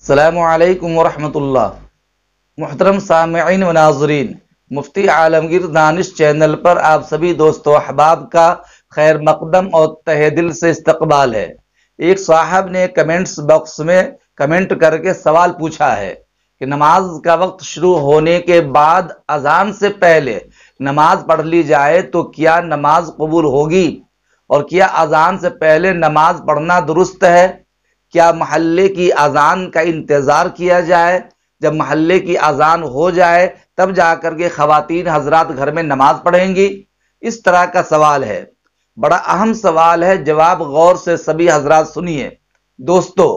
अस्सलामु अलैकुम वरहमतुल्लाह। मुहतरम सामिईन व नाज़रीन, मुफ्ती आलमगीर दानिश चैनल पर आप सभी दोस्तों अहबाब का खैर मकदम और तहे दिल से इस्तकबाल है। एक साहब ने कमेंट्स बॉक्स में कमेंट करके सवाल पूछा है कि नमाज का वक्त शुरू होने के बाद अजान से पहले नमाज पढ़ ली जाए तो क्या नमाज कबूल होगी, और क्या अजान से पहले नमाज पढ़ना दुरुस्त है? क्या महल्ले की अजान का इंतजार किया जाए, जब महल्ले की अजान हो जाए तब जाकर के खवातीन हजरात घर में नमाज पढ़ेंगी? इस तरह का सवाल है, बड़ा अहम सवाल है। जवाब गौर से सभी हजरात सुनिए। दोस्तों,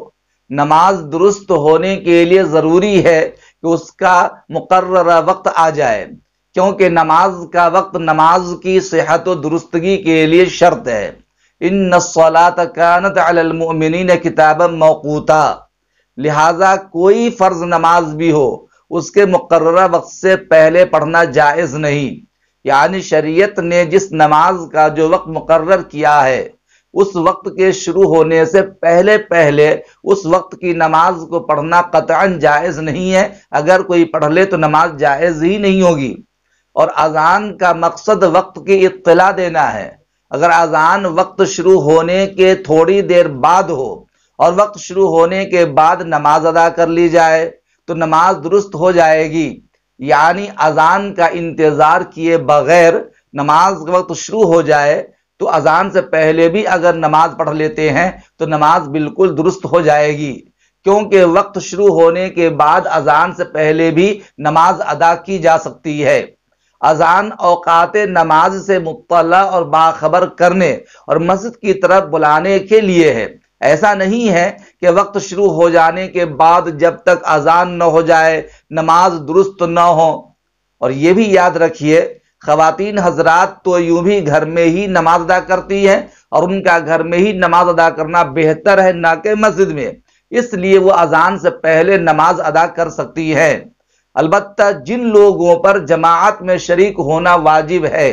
नमाज दुरुस्त होने के लिए जरूरी है कि उसका मुकर्ररा वक्त आ जाए, क्योंकि नमाज का वक्त नमाज की सेहत और दुरुस्तगी के लिए शर्त है। इन्नस्सलात कानत अलल मुमिनीन किताबन मौकूता। लिहाजा कोई फर्ज नमाज भी हो उसके मुकर्ररा वक्त से पहले पढ़ना जायज नहीं। यानी शरीयत ने जिस नमाज का जो वक्त मुकर्रर किया है उस वक्त के शुरू होने से पहले पहले उस वक्त की नमाज को पढ़ना कतअन जायज नहीं है। अगर कोई पढ़ ले तो नमाज जायज ही नहीं होगी। और अजान का मकसद वक्त की इत्तला देना है। अगर अजान वक्त शुरू होने के थोड़ी देर बाद हो और वक्त शुरू होने के बाद नमाज अदा कर ली जाए तो नमाज दुरुस्त हो जाएगी। यानी अजान का इंतजार किए बगैर नमाज का वक्त शुरू हो जाए तो अजान से पहले भी अगर नमाज पढ़ लेते हैं तो नमाज बिल्कुल दुरुस्त हो जाएगी, क्योंकि वक्त शुरू होने के बाद अजान से पहले भी नमाज अदा की जा सकती है। अजान औकात नमाज से मुत्तला और बाखबर करने और मस्जिद की तरफ बुलाने के लिए है। ऐसा नहीं है कि वक्त शुरू हो जाने के बाद जब तक अजान न हो जाए नमाज दुरुस्त न हो। और ये भी याद रखिए, खवातीन हजरात तो यूं भी घर में ही नमाज अदा करती हैं और उनका घर में ही नमाज अदा करना बेहतर है ना कि मस्जिद में, इसलिए वो अजान से पहले नमाज अदा कर सकती है। अलबत्ता जिन लोगों पर जमाअत में शरीक होना वाजिब है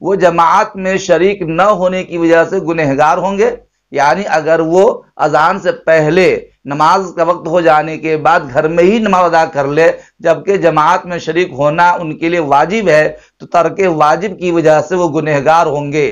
वो जमाअत में शरीक न होने की वजह से गुनहगार होंगे। यानी अगर वो अजान से पहले नमाज का वक्त हो जाने के बाद घर में ही नमाज अदा कर ले जबकि जमाअत में शरीक होना उनके लिए वाजिब है तो तर्के वाजिब की वजह से वो गुनहगार होंगे।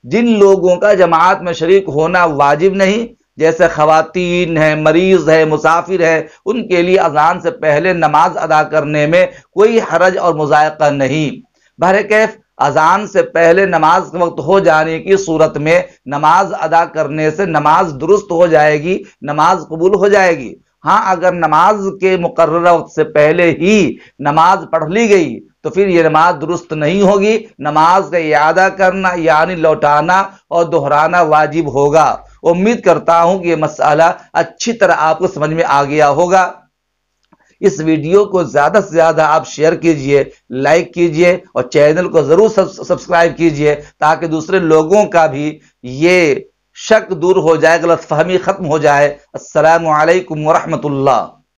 जिन लोगों का जमाअत में शरीक होना वाजिब नहीं, जैसे खवातीन है, मरीज है, मुसाफिर है, उनके लिए अजान से पहले नमाज अदा करने में कोई हरज और मुज़ायक़ा नहीं। बहरकैफ अजान से पहले नमाज का वक्त हो जाने की सूरत में नमाज अदा करने से नमाज दुरुस्त हो जाएगी, नमाज कबूल हो जाएगी। हाँ, अगर नमाज के मुकर्रर वक्त से पहले ही नमाज पढ़ ली गई तो फिर ये नमाज दुरुस्त नहीं होगी। नमाज का इआदा करना यानी लौटाना और दोहराना वाजिब होगा। उम्मीद करता हूं कि ये मसला अच्छी तरह आपको समझ में आ गया होगा। इस वीडियो को ज्यादा से ज्यादा आप शेयर कीजिए, लाइक कीजिए और चैनल को जरूर सब्सक्राइब कीजिए ताकि दूसरे लोगों का भी ये शक दूर हो जाए, गलतफहमी खत्म हो जाए। अस्सलामु अलैकुम वरहमतुल्लाह।